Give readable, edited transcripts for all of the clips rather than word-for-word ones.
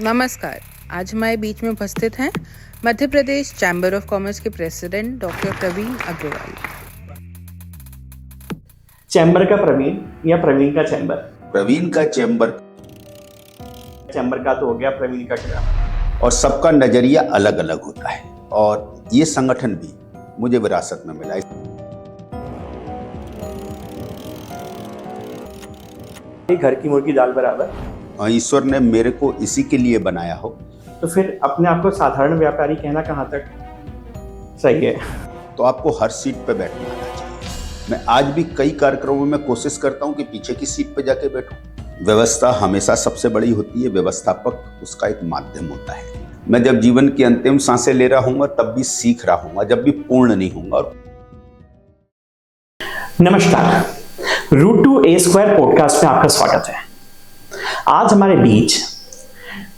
नमस्कार। आज हमारे बीच में उपस्थित हैं Madhya Pradesh chamber of commerce के president doctor Pravin Agarwal. Chamber का प्रवीण या प्रवीण का चैम्बर? प्रवीण का चैम्बर। चैम्बर का तो हो गया, प्रवीण का क्या? और सबका नजरिया अलग अलग होता है और ये संगठन भी मुझे विरासत में मिला। घर की मुर्गी दाल बराबर। ईश्वर ने मेरे को इसी के लिए बनाया हो। तो फिर अपने आप को साधारण व्यापारी कहना कहाँ तक सही है? तो आपको हर सीट पे बैठना आना चाहिए। मैं आज भी कई कार्यक्रमों में कोशिश करता हूँ कि पीछे की सीट पे जाके बैठूं। व्यवस्था हमेशा सबसे बड़ी होती है, व्यवस्थापक उसका एक माध्यम होता है। मैं जब जीवन की अंतिम सांसें ले रहा हूँ तब भी सीख रहा हूँ, जब भी पूर्ण नहीं हूँ। नमस्कार, रूट टू ए स्क्वायर पॉडकास्ट में आपका स्वागत है। आज हमारे बीच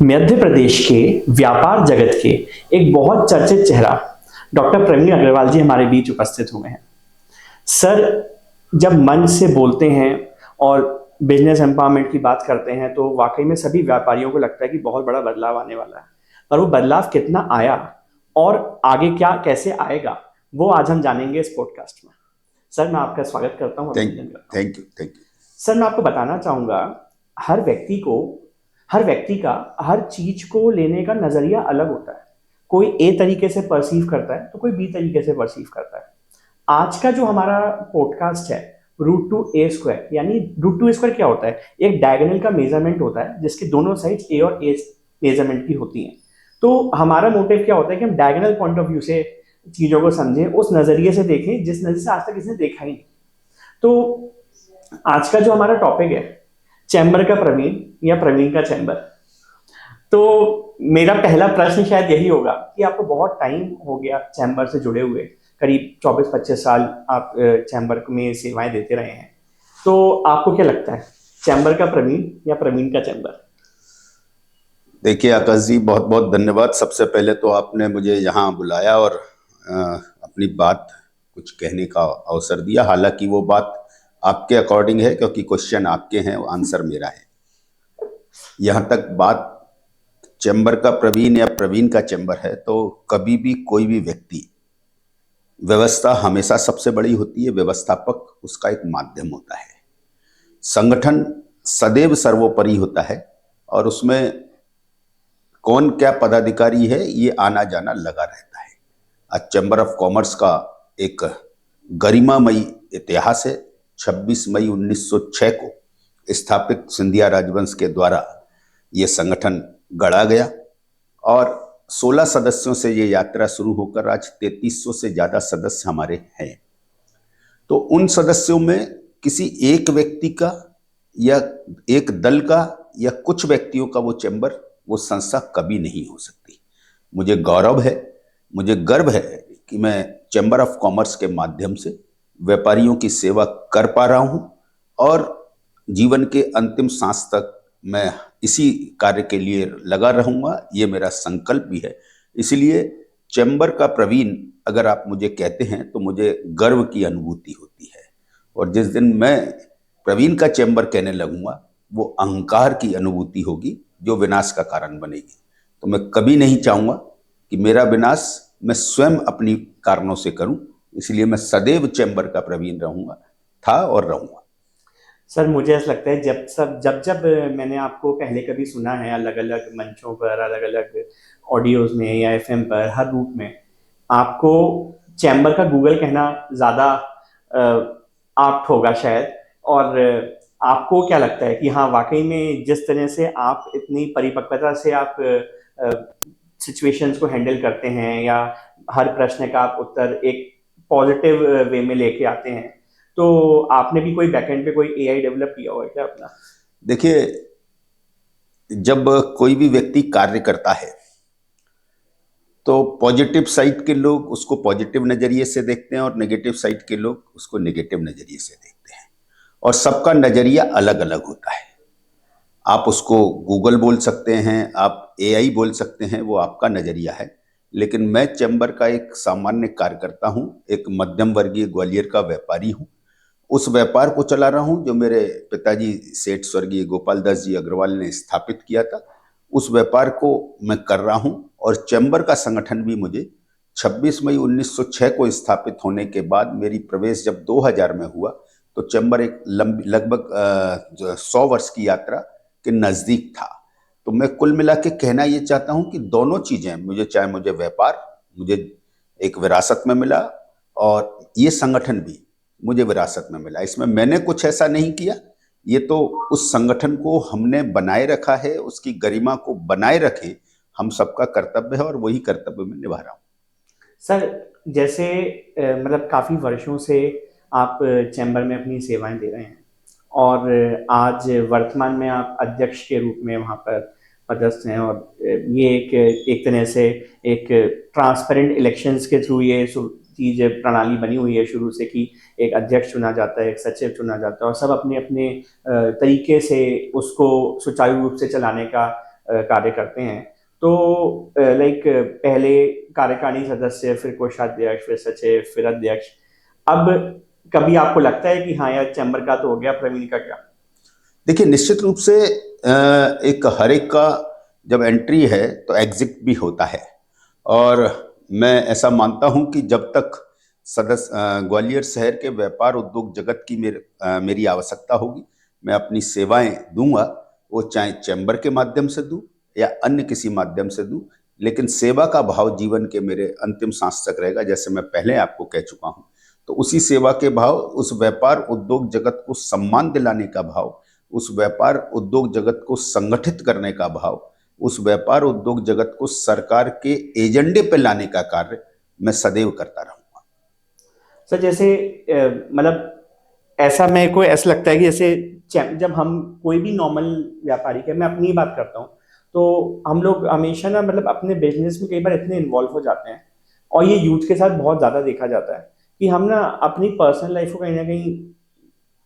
मध्य प्रदेश के व्यापार जगत के एक बहुत चर्चित चेहरा डॉक्टर प्रवीण अग्रवाल जी हमारे बीच उपस्थित हुए हैं। सर जब मंच से बोलते हैं और बिजनेस एम्पावरमेंट की बात करते हैं तो वाकई में सभी व्यापारियों को लगता है कि बहुत बड़ा बदलाव आने वाला है, पर वो बदलाव कितना आया और आगे क्या कैसे आएगा वो आज हम जानेंगे इस पॉडकास्ट में। सर मैं आपका स्वागत करता हूँ। Thank you. सर मैं आपको बताना चाहूँगा, हर व्यक्ति का हर चीज को लेने का नजरिया अलग होता है। कोई ए तरीके से परसीव करता है तो कोई बी तरीके से परसीव करता है। आज का जो हमारा पॉडकास्ट है रूट टू ए स्क्वायर, यानी रूट टू ए स्क्वायर क्या होता है? एक डायगोनल का मेजरमेंट होता है जिसके दोनों साइड्स ए और ए मेजरमेंट की होती हैं। तो हमारा मोटिव क्या होता है कि हम डायगोनल पॉइंट ऑफ व्यू से चीजों को समझें, उस नजरिए से देखें जिस नजरिए से आज तक किसी ने देखा ही नहीं। तो आज का जो हमारा टॉपिक है चैम्बर का प्रवीण या प्रवीण का चैम्बर। तो मेरा पहला प्रश्न शायद यही होगा कि आपको बहुत टाइम हो गया चैम्बर से जुड़े हुए, करीब 24-25 साल आप चैम्बर में सेवाएं देते रहे हैं। तो आपको क्या लगता है, चैम्बर का प्रवीण या प्रवीण का चैम्बर? देखिए आकाश जी, बहुत बहुत धन्यवाद। सबसे पहले तो आपने मुझे यहाँ बुलाया और अपनी बात कुछ कहने का अवसर दिया। हालांकि वो बात आपके अकॉर्डिंग है क्योंकि क्वेश्चन आपके हैं, आंसर मेरा है। यहाँ तक बात चैम्बर का प्रवीण या प्रवीण का चैम्बर है तो कभी भी कोई भी व्यक्ति, व्यवस्था हमेशा सबसे बड़ी होती है, व्यवस्थापक उसका एक माध्यम होता है। संगठन सदैव सर्वोपरि होता है और उसमें कौन क्या पदाधिकारी है ये आना जाना लगा रहता है। आज चैम्बर ऑफ कॉमर्स का एक गरिमामयी इतिहास है। 26 मई 1906 को स्थापित सिंधिया राजवंश के द्वारा ये संगठन गढ़ा गया और 16 सदस्यों से ये यात्रा शुरू होकर आज 3300 से ज़्यादा सदस्य हमारे हैं। तो उन सदस्यों में किसी एक व्यक्ति का या एक दल का या कुछ व्यक्तियों का वो चैम्बर, वो संस्था कभी नहीं हो सकती। मुझे गौरव है, मुझे गर्व है कि मैं चैम्बर ऑफ कॉमर्स के माध्यम से व्यापारियों की सेवा कर पा रहा हूँ और जीवन के अंतिम सांस तक मैं इसी कार्य के लिए लगा रहूँगा। ये मेरा संकल्प भी है। इसलिए चैम्बर का प्रवीण अगर आप मुझे कहते हैं तो मुझे गर्व की अनुभूति होती है, और जिस दिन मैं प्रवीण का चैम्बर कहने लगूंगा वो अहंकार की अनुभूति होगी जो विनाश का कारण बनेगी। तो मैं कभी नहीं चाहूँगा कि मेरा विनाश मैं स्वयं अपनी कारणों से करूं, इसलिए मैं सदैव चैम्बर का प्रवीण रहूंगा, था और रहूंगा। सर मुझे ऐसा लगता है जब मैंने आपको पहले कभी सुना है अलग अलग मंचों पर, अलग अलग ऑडियोज में या एफएम पर, हर रूप में आपको चैम्बर का गूगल कहना ज़्यादा आप्ट होगा शायद। और आपको क्या लगता है कि हाँ वाकई में जिस तरह से आप इतनी परिपक्वता से आप सिचुएशंस को हैंडल करते हैं या हर प्रश्न का आप उत्तर एक पॉजिटिव वे में लेके आते हैं, तो आपने भी कोई बैकएंड पे कोई एआई डेवलप किया हुआ है क्या अपना? देखिए, जब कोई भी व्यक्ति कार्य करता है तो पॉजिटिव साइड के लोग उसको पॉजिटिव नजरिए से देखते हैं और नेगेटिव साइड के लोग उसको नेगेटिव नजरिए से देखते हैं, और सबका नजरिया अलग अलग होता है। आप उसको गूगल बोल सकते हैं, आप एआई बोल सकते हैं, वो आपका नजरिया है। लेकिन मैं चैम्बर का एक सामान्य कार्यकर्ता हूँ, एक मध्यम वर्गीय ग्वालियर का व्यापारी हूँ। उस व्यापार को चला रहा हूँ जो मेरे पिताजी सेठ स्वर्गीय गोपाल दास जी अग्रवाल ने स्थापित किया था। उस व्यापार को मैं कर रहा हूं। और चैम्बर का संगठन भी मुझे 26 मई 1906 को स्थापित होने के बाद मेरी प्रवेश जब 2000 में हुआ तो चैम्बर एक लगभग 100 वर्ष की यात्रा के नज़दीक था। तो मैं कुल मिला के कहना ये चाहता हूं कि दोनों चीज़ें मुझे, चाहे मुझे व्यापार मुझे एक विरासत में मिला और ये संगठन भी मुझे विरासत में मिला। इसमें मैंने कुछ ऐसा नहीं किया, ये तो उस संगठन को हमने बनाए रखा है, उसकी गरिमा को बनाए रखे हम सबका कर्तव्य है और वही कर्तव्य मैं निभा रहा हूँ। सर, जैसे मतलब काफ़ी वर्षों से आप चैम्बर में अपनी सेवाएं दे रहे हैं और आज वर्तमान में आप अध्यक्ष के रूप में वहाँ पर पदस्थ हैं और ये एक तरह से एक ट्रांसपेरेंट इलेक्शंस के थ्रू ये चीज़ प्रणाली बनी हुई है शुरू से कि एक अध्यक्ष चुना जाता है, एक सचिव चुना जाता है और सब अपने अपने तरीके से उसको सुचारू रूप से चलाने का कार्य करते हैं। तो लाइक पहले कार्यकारिणी सदस्य, फिर कोषाध्यक्ष, फिर सचिव, फिर अध्यक्ष। अब कभी आपको लगता है कि हाँ यार चैम्बर का तो हो गया, प्रवीण का क्या? देखिए, निश्चित रूप से एक हर एक का जब एंट्री है तो एग्जिट भी होता है और मैं ऐसा मानता हूं कि जब तक ग्वालियर शहर के व्यापार उद्योग जगत की मेरी आवश्यकता होगी, मैं अपनी सेवाएं दूंगा, वो चाहे चैम्बर के माध्यम से दूं या अन्य किसी माध्यम से दूं, लेकिन सेवा का भाव जीवन के मेरे अंतिम सांस तक रहेगा। जैसे मैं पहले आपको कह चुका हूं, तो उसी सेवा के भाव, उस व्यापार उद्योग जगत को सम्मान दिलाने का भाव, उस व्यापार उद्योग जगत को संगठित करने का भाव, उस व्यापार उद्योग जगत को सरकार के एजेंडे पे लाने का कार्य मैं सदैव करता रहूंगा। सर, जैसे मतलब ऐसा मेरे को ऐसा लगता है कि जैसे जब हम कोई भी नॉर्मल व्यापारी है, मैं अपनी ही बात करता हूँ, तो हम लोग हमेशा ना मतलब अपने बिजनेस में कई बार इतने इन्वॉल्व हो जाते हैं और ये यूथ के साथ बहुत ज़्यादा देखा जाता है कि हम ना अपनी पर्सनल लाइफ को कहीं ना कहीं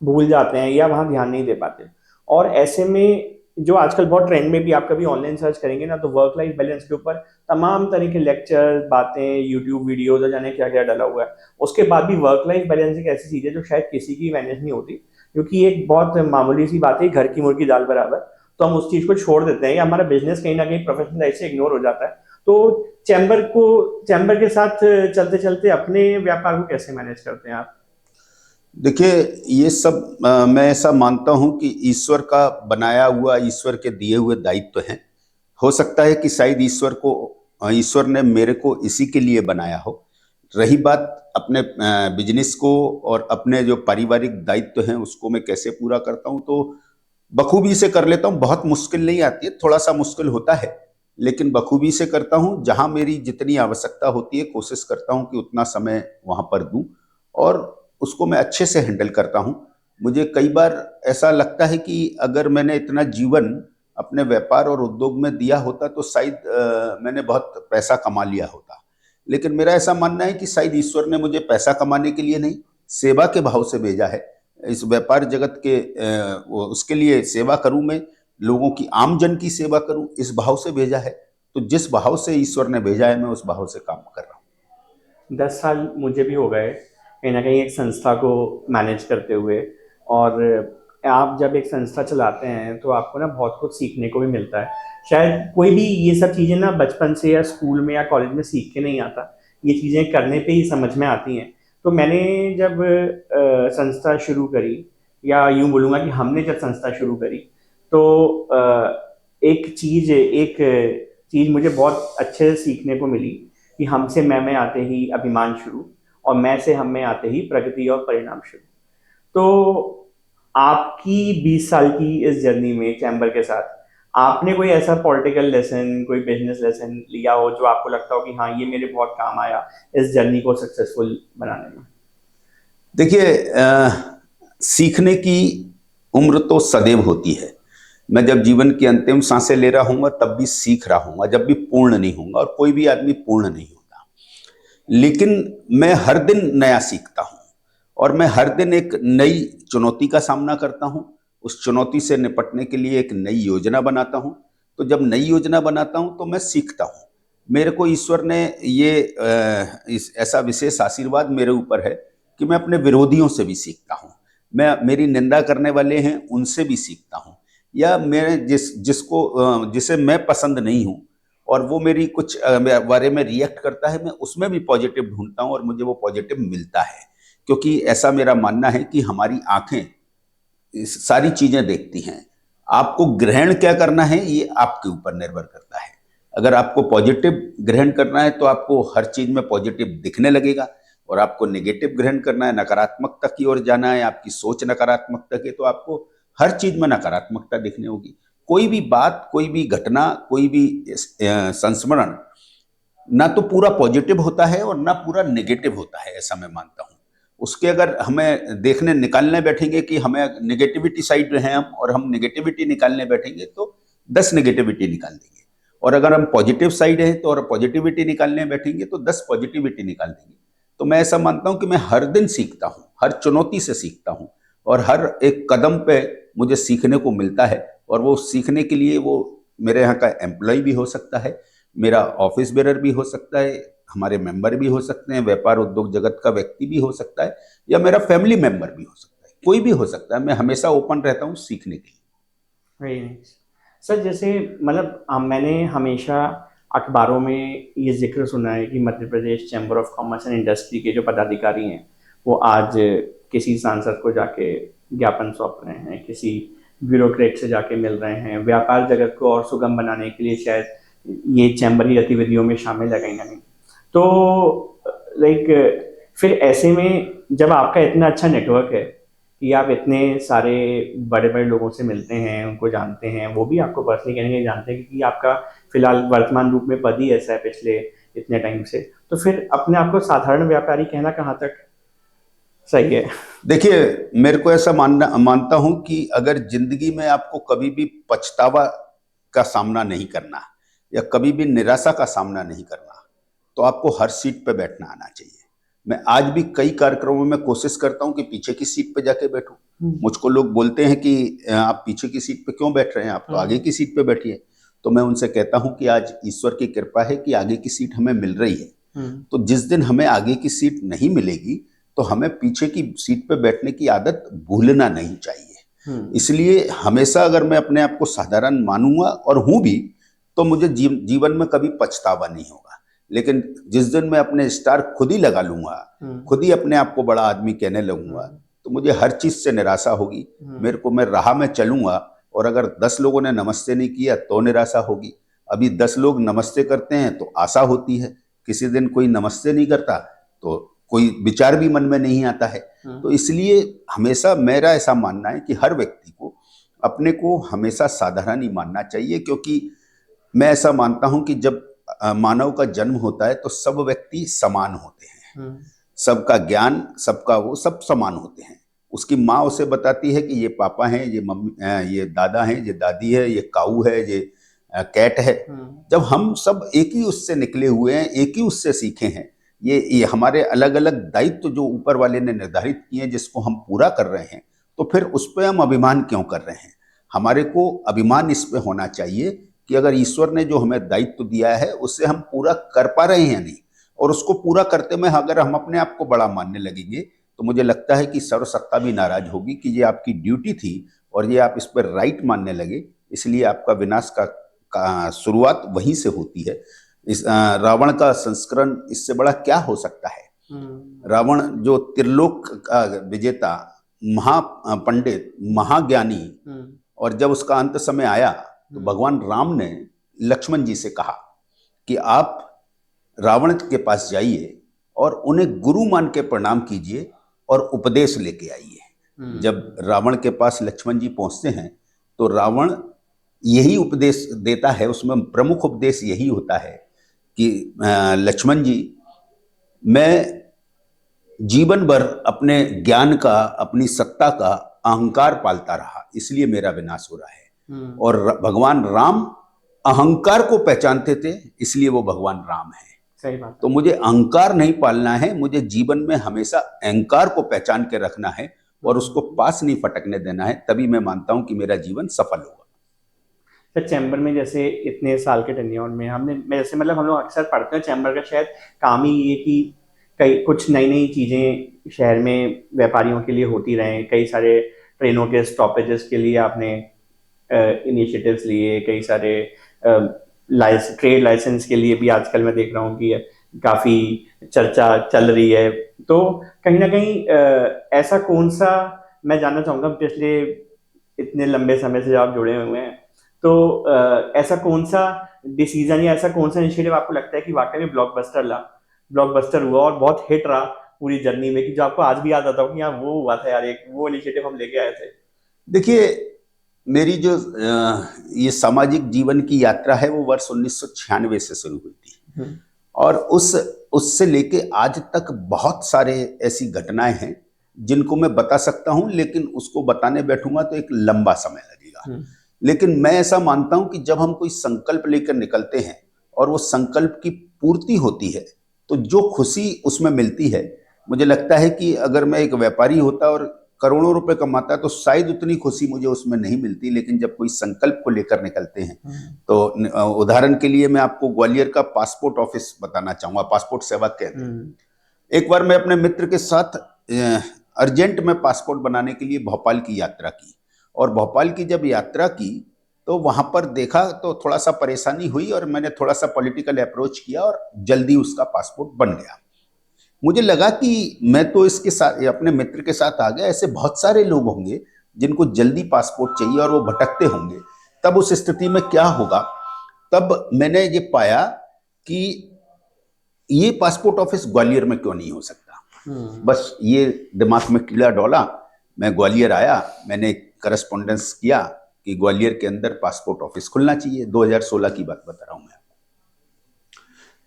भूल जाते हैं या वहाँ ध्यान नहीं दे पाते। और ऐसे में जो आजकल बहुत ट्रेंड में भी आप कभी ऑनलाइन सर्च करेंगे ना तो वर्क लाइफ बैलेंस के ऊपर तमाम तरह के लेक्चर, बातें, यूट्यूब वीडियोज और जाने क्या क्या डाला हुआ है। उसके बाद भी वर्क लाइफ बैलेंस एक ऐसी चीज़ है जो शायद किसी की मैनेज नहीं होती, क्योंकि एक बहुत मामूली सी बात है, घर की मुर्गी दाल बराबर, तो हम उस चीज़ को छोड़ देते हैं या हमारा बिजनेस कहीं ना कहीं प्रोफेशनल लाइफ से इग्नोर हो जाता है। तो चैम्बर के साथ चलते चलते अपने व्यापार को कैसे मैनेज करते हैं आप? देखिए, ये सब मैं ऐसा मानता हूं कि ईश्वर का बनाया हुआ, ईश्वर के दिए हुए दायित्व हैं। हो सकता है कि शायद ईश्वर ने मेरे को इसी के लिए बनाया हो। रही बात अपने बिजनेस को और अपने जो पारिवारिक दायित्व हैं उसको मैं कैसे पूरा करता हूं, तो बखूबी से कर लेता हूं। बहुत मुश्किल नहीं आती है, थोड़ा सा मुश्किल होता है, लेकिन बखूबी से करता हूं। जहां मेरी जितनी आवश्यकता होती है कोशिश करता हूं कि उतना समय वहां पर दूं और उसको मैं अच्छे से हैंडल करता हूं। मुझे कई बार ऐसा लगता है कि अगर मैंने इतना जीवन अपने व्यापार और उद्योग में दिया होता तो शायद मैंने बहुत पैसा कमा लिया होता। लेकिन मेरा ऐसा मानना है कि शायद ईश्वर ने मुझे पैसा कमाने के लिए नहीं, सेवा के भाव से भेजा है। इस व्यापार जगत के उसके लिए सेवा करूं, मैं लोगों की, आमजन की सेवा करूं, इस भाव से भेजा है। तो जिस भाव से ईश्वर ने भेजा है मैं उस भाव से काम कर रहा हूँ। 10 साल मुझे भी हो गए कहीं ना कहीं एक संस्था को मैनेज करते हुए, और आप जब एक संस्था चलाते हैं तो आपको ना बहुत कुछ सीखने को भी मिलता है। शायद कोई भी ये सब चीज़ें ना बचपन से या स्कूल में या कॉलेज में सीख के नहीं आता, ये चीज़ें करने पे ही समझ में आती हैं। तो मैंने जब संस्था शुरू करी, या यूँ बोलूँगा कि हमने जब संस्था शुरू करी, तो एक चीज़ मुझे बहुत अच्छे से सीखने को मिली कि हमसे मैं आते ही अभिमान शुरू, और मैं से हम में आते ही प्रगति और परिणाम शुरू। तो आपकी 20 साल की इस जर्नी में चैम्बर के साथ आपने कोई ऐसा पॉलिटिकल लेसन, कोई बिजनेस लेसन लिया हो जो आपको लगता हो कि हाँ ये मेरे बहुत काम आया इस जर्नी को सक्सेसफुल बनाने में? देखिए, सीखने की उम्र तो सदैव होती है। मैं जब जीवन की अंतिम सांसें ले रहा हूँगा तब भी सीख रहा हूँगा, जब भी पूर्ण नहीं होऊंगा, और कोई भी आदमी पूर्ण नहीं होता। लेकिन मैं हर दिन नया सीखता हूँ और मैं हर दिन एक नई चुनौती का सामना करता हूँ। उस चुनौती से निपटने के लिए एक नई योजना बनाता हूँ। तो जब नई योजना बनाता हूँ तो मैं सीखता हूँ। मेरे को ईश्वर ने ये ऐसा विशेष आशीर्वाद मेरे ऊपर है कि मैं अपने विरोधियों से भी सीखता हूँ। मैं, मेरी निंदा करने वाले हैं उनसे भी सीखता हूँ। या मेरे जिसे मैं पसंद नहीं हूँ और वो मेरी कुछ बारे में रिएक्ट करता है, मैं उसमें भी पॉजिटिव ढूंढता हूँ और मुझे वो पॉजिटिव मिलता है। क्योंकि ऐसा मेरा मानना है कि हमारी आंखें सारी चीजें देखती हैं। आपको ग्रहण क्या करना है ये आपके ऊपर निर्भर करता है। अगर आपको पॉजिटिव ग्रहण करना है तो आपको हर चीज में पॉजिटिव दिखने लगेगा, और आपको नेगेटिव ग्रहण करना है, नकारात्मकता की ओर जाना है, आपकी सोच नकारात्मकता की, तो आपको हर चीज में नकारात्मकता दिखने होगी। कोई भी बात, कोई भी घटना, कोई भी संस्मरण ना तो पूरा पॉजिटिव होता है और ना पूरा नेगेटिव होता है, ऐसा मैं मानता हूँ। उसके अगर हमें देखने निकालने बैठेंगे कि हमें नेगेटिविटी साइड में हैं हम, और हम नेगेटिविटी निकालने बैठेंगे तो 10 नेगेटिविटी निकाल देंगे, और अगर हम पॉजिटिव साइड हैं तो और पॉजिटिविटी निकालने बैठेंगे तो 10 पॉजिटिविटी निकाल देंगे। तो मैं ऐसा मानता हूँ कि मैं हर दिन सीखता हूँ, हर चुनौती से सीखता हूँ, और हर एक कदम पे मुझे सीखने को मिलता है। और वो सीखने के लिए वो मेरे यहाँ का एम्प्लॉय भी हो सकता है, मेरा ऑफिस बेरर भी हो सकता है, हमारे मेंबर भी हो सकते हैं, व्यापार उद्योग जगत का व्यक्ति भी हो सकता है, या मेरा फैमिली मेंबर भी हो सकता है, कोई भी हो सकता है। मैं हमेशा ओपन रहता हूँ सीखने के लिए। Very nice sir. जैसे मतलब मैंने हमेशा अखबारों में ये जिक्र सुना है कि Madhya Pradesh chamber of commerce and industry के जो पदाधिकारी हैं वो आज किसी सांसद को जाके ज्ञापन सौंप रहे हैं, किसी ब्यूरोक्रेट से जाके मिल रहे हैं, व्यापार जगत को और सुगम बनाने के लिए शायद ये चैम्बर की गतिविधियों में शामिल है कहीं ना कहीं। तो लाइक फिर ऐसे में जब आपका इतना अच्छा नेटवर्क है कि आप इतने सारे बड़े बड़े लोगों से मिलते हैं, उनको जानते हैं, वो भी आपको पर्सनली कहने के जानते हैं क्योंकि आपका फिलहाल वर्तमान रूप में पद ही ऐसा है पिछले इतने टाइम से, तो फिर अपने आप को साधारण व्यापारी कहना कहाँ तक सही है? देखिए, मेरे को ऐसा मानता हूं कि अगर जिंदगी में आपको कभी भी पछतावा का सामना नहीं करना या कभी भी निराशा का सामना नहीं करना, तो आपको हर सीट पे बैठना आना चाहिए। मैं आज भी कई कार्यक्रमों में कोशिश करता हूं कि पीछे की सीट पे जाके बैठूं। मुझको लोग बोलते हैं कि आप पीछे की सीट पे क्यों बैठ रहे हैं, आप तो आगे की सीट पे बैठिए। तो मैं उनसे कहता हूं कि आज ईश्वर की कृपा है कि आगे की सीट हमें मिल रही है। तो जिस दिन हमें आगे की सीट नहीं मिलेगी तो हमें पीछे की सीट पे बैठने की आदत भूलना नहीं चाहिए। इसलिए हमेशा अगर मैं अपने आप को साधारण मानूंगा और हूं भी, तो मुझे जीवन में कभी पछतावा नहीं होगा। लेकिन जिस दिन मैं अपने स्टार खुद ही लगा लूंगा, खुद ही अपने आप को बड़ा आदमी कहने लगूंगा, तो मुझे हर चीज से निराशा होगी। मैं राह में चलूंगा और अगर 10 लोगों ने नमस्ते नहीं किया तो निराशा होगी। अभी 10 लोग नमस्ते करते हैं तो आशा होती है, किसी दिन कोई नमस्ते नहीं करता तो कोई विचार भी मन में नहीं आता है। तो इसलिए हमेशा मेरा ऐसा मानना है कि हर व्यक्ति को अपने को हमेशा साधारण ही मानना चाहिए, क्योंकि मैं ऐसा मानता हूं कि जब मानव का जन्म होता है तो सब व्यक्ति समान होते हैं। सबका ज्ञान, सबका वो सब समान होते हैं। उसकी माँ उसे बताती है कि ये पापा हैं, ये मम्मी, ये दादा हैं, ये दादी है, ये काऊ है, ये कैट है। जब हम सब एक ही उससे निकले हुए हैं, एक ही उससे सीखे हैं, ये हमारे अलग अलग दायित्व जो ऊपर वाले ने निर्धारित किए हैं जिसको हम पूरा कर रहे हैं, तो फिर उस पर हम अभिमान क्यों कर रहे हैं? हमारे को अभिमान इस पे होना चाहिए कि अगर ईश्वर ने जो हमें दायित्व दिया है उससे हम पूरा कर पा रहे हैं या नहीं, और उसको पूरा करते में अगर हम अपने आप को बड़ा मानने लगेंगे तो मुझे लगता है कि सर्वसत्ता भी नाराज होगी कि ये आपकी ड्यूटी थी और ये आप इस पर राइट मानने लगे, इसलिए आपका विनाश का शुरुआत वहीं से होती है। इस रावण का संस्करण इससे बड़ा क्या हो सकता है? रावण जो त्रिलोक का विजेता, महापंडित, महाज्ञानी, और जब उसका अंत समय आया तो भगवान राम ने लक्ष्मण जी से कहा कि आप रावण के पास जाइए और उन्हें गुरु मान के प्रणाम कीजिए और उपदेश लेके आइए। जब रावण के पास लक्ष्मण जी पहुंचते हैं तो रावण यही उपदेश देता है, उसमें प्रमुख उपदेश यही होता है कि लक्ष्मण जी, मैं जीवन भर अपने ज्ञान का, अपनी सत्ता का अहंकार पालता रहा, इसलिए मेरा विनाश हो रहा है। और भगवान राम अहंकार को पहचानते थे, इसलिए वो भगवान राम है। सही बात। तो मुझे अहंकार नहीं पालना है, मुझे जीवन में हमेशा अहंकार को पहचान के रखना है और उसको पास नहीं फटकने देना है, तभी मैं मानता हूं कि मेरा जीवन सफल होगा। सर, चैम्बर में जैसे इतने साल के टेन्योर में मैं जैसे मतलब हम लोग अक्सर पढ़ते हैं चैम्बर का शायद काम ही ये कि कई कुछ नई नई चीज़ें शहर में व्यापारियों के लिए होती रहें, कई सारे ट्रेनों के स्टॉपेजेस के लिए आपने इनिशिएटिव्स लिए, कई सारे ट्रेड लाइसेंस के लिए भी आजकल मैं देख रहा हूँ कि काफ़ी चर्चा चल रही है। तो कहीं ना कहीं ऐसा कौन सा, मैं जानना चाहूँगा, पिछले इतने लंबे समय से आप जुड़े हुए हैं, तो ऐसा कौन सा डिसीजन या ऐसा कौन सा इनिशिएटिव आपको लगता है कि वाकई में ब्लॉकबस्टर हुआ और बहुत हिट रहा पूरी जर्नी में, कि जो आपको आज भी याद आता हो कि यार वो हुआ था यार, एक वो इनिशिएटिव हम लेके आए थे? देखिए, मेरी जो ये सामाजिक जीवन की यात्रा है वो वर्ष 1996 से शुरू हुई थी, और उससे लेके आज तक बहुत सारे ऐसी घटनाएं हैं जिनको मैं बता सकता हूं, लेकिन उसको बताने बैठूंगा तो एक लंबा समय लगेगा। लेकिन मैं ऐसा मानता हूं कि जब हम कोई संकल्प लेकर निकलते हैं और वो संकल्प की पूर्ति होती है तो जो खुशी उसमें मिलती है, मुझे लगता है कि अगर मैं एक व्यापारी होता और करोड़ों रुपए कमाता तो शायद उतनी खुशी मुझे उसमें नहीं मिलती। लेकिन जब कोई संकल्प को लेकर निकलते हैं तो उदाहरण के लिए मैं आपको ग्वालियर का पासपोर्ट ऑफिस बताना चाहूंगा, पासपोर्ट सेवा केंद्र। एक बार मैं अपने मित्र के साथ अर्जेंट में पासपोर्ट बनाने के लिए भोपाल की यात्रा की, और भोपाल की जब यात्रा की तो वहां पर देखा तो थोड़ा सा परेशानी हुई, और मैंने थोड़ा सा पॉलिटिकल अप्रोच किया और जल्दी उसका पासपोर्ट बन गया। मुझे लगा कि मैं तो इसके साथ, अपने मित्र के साथ आ गया, ऐसे बहुत सारे लोग होंगे जिनको जल्दी पासपोर्ट चाहिए और वो भटकते होंगे, तब उस स्थिति में क्या होगा। तब मैंने ये पाया कि ये पासपोर्ट ऑफिस ग्वालियर में क्यों नहीं हो सकता। बस ये दिमाग में कीड़ा डोला, मैं ग्वालियर आया, मैंने करस्पॉन्डेंस किया कि ग्वालियर के अंदर पासपोर्ट ऑफिस खुलना चाहिए। 2016 की बात बता रहा हूं मैं।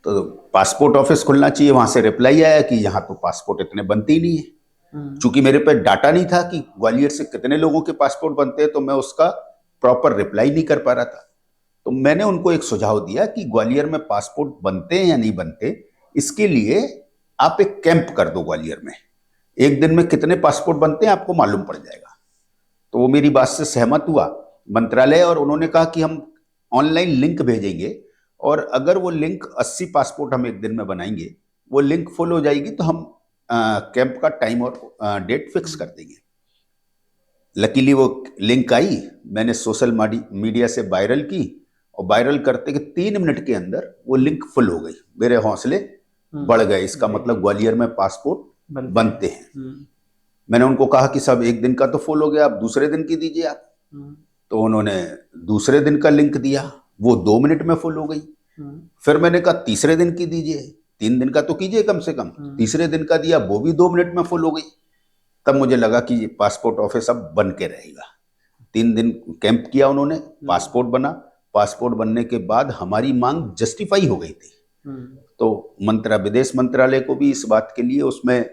तो पासपोर्ट ऑफिस खुलना चाहिए, वहां से रिप्लाई आया कि यहाँ तो पासपोर्ट इतने बनते ही नहीं है। चूंकि मेरे पे डाटा नहीं था कि ग्वालियर से कितने लोगों के पासपोर्ट बनते हैं, तो मैं उसका प्रॉपर रिप्लाई नहीं कर पा रहा था। तो मैंने उनको एक सुझाव दिया कि ग्वालियर में पासपोर्ट बनते हैं या नहीं बनते, इसके लिए आप एक कैंप कर दो ग्वालियर में, एक दिन में कितने पासपोर्ट बनते हैं आपको मालूम पड़ जाएगा। तो वो मेरी बात से सहमत हुआ मंत्रालय, और उन्होंने कहा कि हम ऑनलाइन लिंक भेजेंगे, और अगर वो लिंक 80 पासपोर्ट हम एक दिन में बनाएंगे, वो लिंक फुल हो जाएगी तो हम कैंप का टाइम और डेट फिक्स कर देंगे। लकीली वो लिंक आई, मैंने सोशल मीडिया से वायरल की, और वायरल करते के 3 मिनट के अंदर वो लिंक फुल हो गई। मेरे हौसले बढ़ गए, इसका मतलब ग्वालियर में पासपोर्ट बनते हैं। मैंने उनको कहा कि सब एक दिन का तो फुल हो गया, आप दूसरे दिन की दीजिए आप। तो उन्होंने दूसरे दिन का लिंक दिया, वो 2 मिनट में फुल हो गई। फिर मैंने कहा तीसरे दिन की दीजिए, 3 दिन का तो कीजिए कम से कम। तीसरे दिन का दिया, वो भी 2 मिनट में फुल हो गई। तब मुझे लगा कि ये पासपोर्ट ऑफिस अब बन के रहेगा। 3 दिन कैंप किया उन्होंने, पासपोर्ट बना। पासपोर्ट बनने के बाद हमारी मांग जस्टिफाई हो गई थी। तो विदेश मंत्रालय को भी इस बात के लिए, उसमें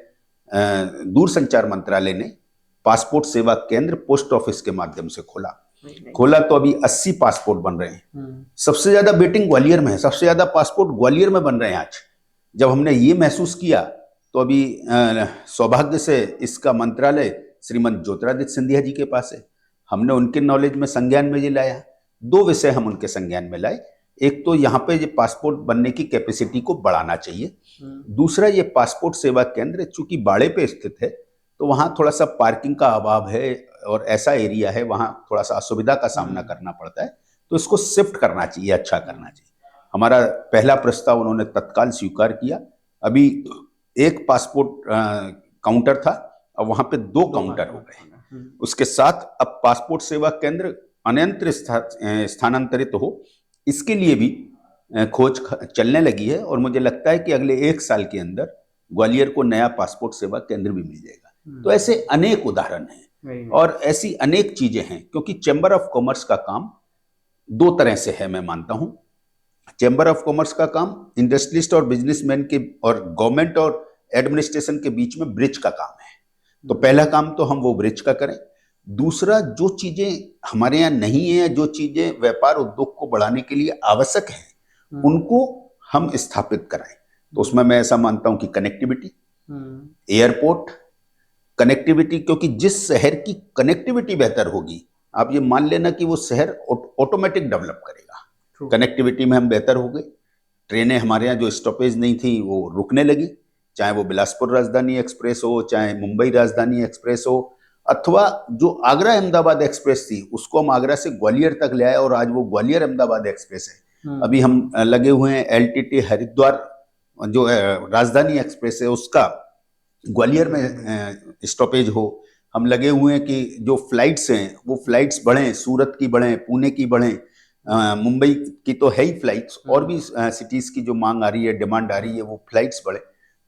दूरसंचार मंत्रालय ने पासपोर्ट सेवा केंद्र पोस्ट ऑफिस के माध्यम से खोला तो अभी 80 पासपोर्ट बन रहे हैं। सबसे ज्यादा बेटिंग ग्वालियर में है, सबसे ज्यादा पासपोर्ट ग्वालियर में बन रहे हैं आज। जब हमने ये महसूस किया तो अभी सौभाग्य से इसका मंत्रालय श्रीमंत ज्योतिरादित्य सिंधिया जी के पास है। हमने उनके नॉलेज में, संज्ञान में ये लाया। 2 विषय हम उनके संज्ञान में लाए। एक तो यहाँ पे ये पासपोर्ट बनने की कैपेसिटी को बढ़ाना चाहिए। दूसरा, ये पासपोर्ट सेवा केंद्र चूंकि बाड़े पे स्थित है तो वहाँ थोड़ा सा पार्किंग का अभाव है, और ऐसा एरिया है वहाँ थोड़ा सा असुविधा का सामना करना पड़ता है, तो इसको शिफ्ट करना चाहिए, अच्छा करना चाहिए। हमारा पहला प्रस्ताव उन्होंने तत्काल स्वीकार किया। अभी एक पासपोर्ट काउंटर था, अब वहाँ पे 2 काउंटर हो गए। उसके साथ अब पासपोर्ट सेवा केंद्र अन्यत्र स्थानांतरित हो, इसके लिए भी खोज चलने लगी है, और मुझे लगता है कि अगले 1 साल के अंदर ग्वालियर को नया पासपोर्ट सेवा केंद्र भी मिल जाएगा। तो ऐसे अनेक उदाहरण हैं और ऐसी अनेक चीजें हैं, क्योंकि चैम्बर ऑफ कॉमर्स का काम 2 तरह से है, मैं मानता हूं। चैम्बर ऑफ कॉमर्स का काम इंडस्ट्रियलिस्ट और बिजनेसमैन के और गवर्नमेंट और एडमिनिस्ट्रेशन के बीच में ब्रिज का काम है। तो पहला काम तो हम वो ब्रिज का करें। दूसरा, जो चीजें हमारे यहाँ नहीं है, जो चीजें व्यापार उद्योग को बढ़ाने के लिए आवश्यक है, उनको हम स्थापित कराएं। तो उसमें मैं ऐसा मानता हूं कि कनेक्टिविटी, एयरपोर्ट कनेक्टिविटी, क्योंकि जिस शहर की कनेक्टिविटी बेहतर होगी, आप ये मान लेना कि वो शहर ऑटोमेटिक डेवलप करेगा। कनेक्टिविटी में हम बेहतर हो गए। ट्रेनें हमारे यहाँ जो स्टॉपेज नहीं थी वो रुकने लगी, चाहे वो बिलासपुर राजधानी एक्सप्रेस हो, चाहे मुंबई राजधानी एक्सप्रेस हो। अथवा जो आगरा अहमदाबाद एक्सप्रेस थी उसको हम आगरा से ग्वालियर तक ले आए और आज वो ग्वालियर अहमदाबाद एक्सप्रेस है। अभी हम लगे हुए हैं एलटीटी हरिद्वार जो राजधानी एक्सप्रेस है उसका ग्वालियर में स्टॉपेज हो। हम लगे हुए हैं कि जो फ्लाइट्स हैं वो फ्लाइट्स बढ़ें, सूरत की बढ़ें, पुणे की बढ़ें, मुंबई की तो है ही फ्लाइट्स, और भी सिटीज की जो मांग आ रही है, डिमांड आ रही है, वो फ्लाइट्स बढ़े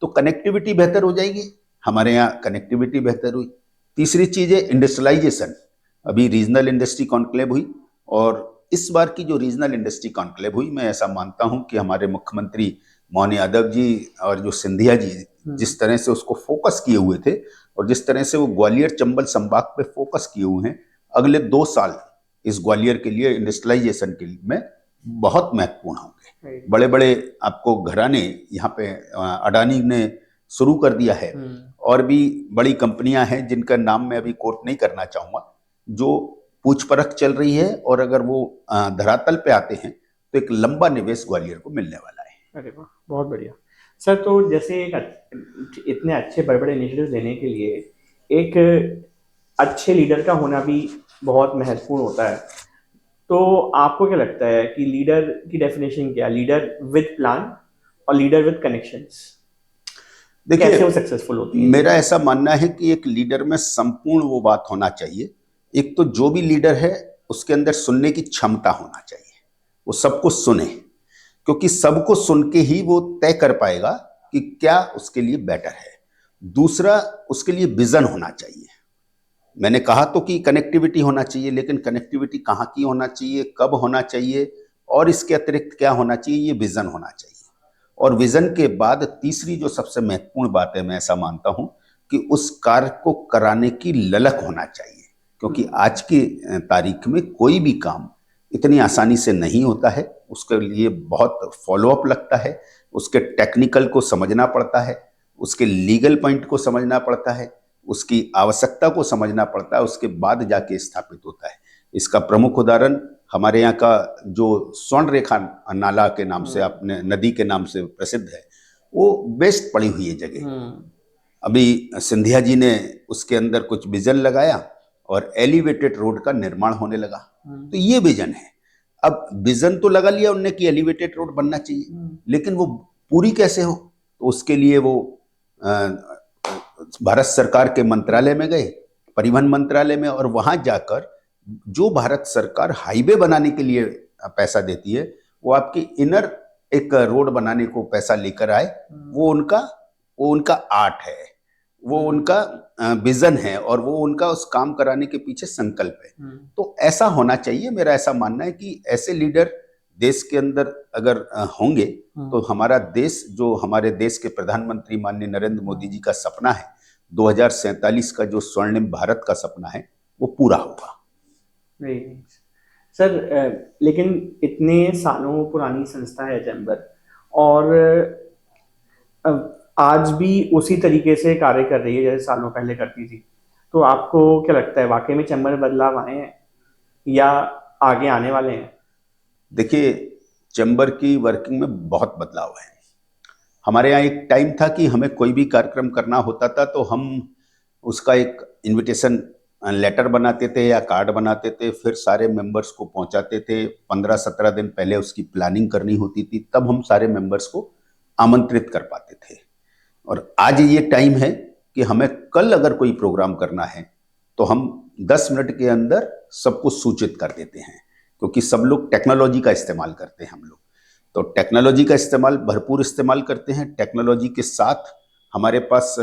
तो कनेक्टिविटी बेहतर हो जाएगी। हमारे यहाँ कनेक्टिविटी बेहतर हुई। तीसरी चीज है इंडस्ट्रियलाइजेशन। अभी रीजनल इंडस्ट्री कॉन्क्लेव हुई और इस बार की जो रीजनल इंडस्ट्री कॉन्क्लेव हुई, मैं ऐसा मानता हूं कि हमारे मुख्यमंत्री मोहन यादव जी और जो सिंधिया जी जिस तरह से उसको फोकस किए हुए थे और जिस तरह से वो ग्वालियर चंबल संभाग पे फोकस किए हुए हैं, अगले 2 साल इस ग्वालियर के लिए इंडस्ट्रियलाइजेशन के लिए में बहुत महत्वपूर्ण होंगे। बड़े बड़े आपको घराने यहाँ पे अडानी ने शुरू कर दिया है और भी बड़ी कंपनियां हैं जिनका नाम मैं अभी कोट नहीं करना चाहूंगा, जो पूछ परख चल रही है और अगर वो धरातल पे आते हैं तो एक लंबा निवेश ग्वालियर को मिलने वाला है। अरे वाह, बहुत बढ़िया सर। तो जैसे इतने अच्छे बड़े बड़े इनिशिएटिव्स लेने के लिए एक अच्छे लीडर का होना भी बहुत महत्वपूर्ण होता है। तो आपको क्या लगता है कि लीडर की डेफिनेशन क्या है? लीडर विद प्लान और लीडर विद कनेक्शंस, देखिए कैसे वो सक्सेसफुल होती है? मेरा ऐसा मानना है कि एक लीडर में संपूर्ण वो बात होना चाहिए। एक तो जो भी लीडर है उसके अंदर सुनने की क्षमता होना चाहिए, वो सबको सुने, क्योंकि सबको सुन के ही वो तय कर पाएगा कि क्या उसके लिए बेटर है। दूसरा, उसके लिए विजन होना चाहिए। मैंने कहा तो कि कनेक्टिविटी होना चाहिए, लेकिन कनेक्टिविटी कहाँ की होना चाहिए, कब होना चाहिए और इसके अतिरिक्त क्या होना चाहिए, ये विजन होना चाहिए। और विजन के बाद तीसरी जो सबसे महत्वपूर्ण बात है, मैं ऐसा मानता हूं कि उस कार्य को कराने की ललक होना चाहिए, क्योंकि आज की तारीख में कोई भी काम इतनी आसानी से नहीं होता है। उसके लिए बहुत फॉलोअप लगता है, उसके टेक्निकल को समझना पड़ता है, उसके लीगल पॉइंट को समझना पड़ता है, उसकी आवश्यकता को समझना पड़ता है, उसके बाद जाके स्थापित होता है। इसका प्रमुख उदाहरण हमारे यहाँ का जो स्वर्ण रेखा नाला के नाम से, अपने नदी के नाम से प्रसिद्ध है, वो बेस्ट पड़ी हुई है जगह। अभी सिंधिया जी ने उसके अंदर कुछ विजन लगाया और एलिवेटेड रोड का निर्माण होने लगा। तो ये विजन है। अब विजन तो लगा लिया उनने कि एलिवेटेड रोड बनना चाहिए, लेकिन वो पूरी कैसे हो, तो उसके लिए वो भारत सरकार के मंत्रालय में गए, परिवहन मंत्रालय में, और वहां जाकर जो भारत सरकार हाईवे बनाने के लिए पैसा देती है, वो आपकी इनर एक रोड बनाने को पैसा लेकर आए। वो उनका आर्ट है, वो उनका विजन है और वो उनका उस काम कराने के पीछे संकल्प है। तो ऐसा होना चाहिए। मेरा ऐसा मानना है कि ऐसे लीडर देश के अंदर अगर होंगे तो हमारा देश, जो हमारे देश के प्रधानमंत्री माननीय नरेंद्र मोदी जी का सपना है, 2047 का जो स्वर्णिम भारत का सपना है, वो पूरा होगा। सर, लेकिन इतने सालों पुरानी संस्था है चैम्बर, और आज भी उसी तरीके से कार्य कर रही है जैसे सालों पहले करती थी। तो आपको क्या लगता है, वाकई में चैम्बर में बदलाव आए हैं या आगे आने वाले हैं? देखिए, चैम्बर की वर्किंग में बहुत बदलाव है। हमारे यहाँ एक टाइम था कि हमें कोई भी कार्यक्रम करना होता था तो हम उसका एक इनविटेशन लेटर बनाते थे या कार्ड बनाते थे, फिर सारे मेंबर्स को पहुंचाते थे। 15-17 दिन पहले उसकी प्लानिंग करनी होती थी, तब हम सारे मेंबर्स को आमंत्रित कर पाते थे। और आज ये टाइम है कि हमें कल अगर कोई प्रोग्राम करना है तो हम 10 मिनट के अंदर सबको सूचित कर देते हैं, क्योंकि सब लोग टेक्नोलॉजी का इस्तेमाल करते हैं। हम लोग तो टेक्नोलॉजी का इस्तेमाल भरपूर इस्तेमाल करते हैं। टेक्नोलॉजी के साथ हमारे पास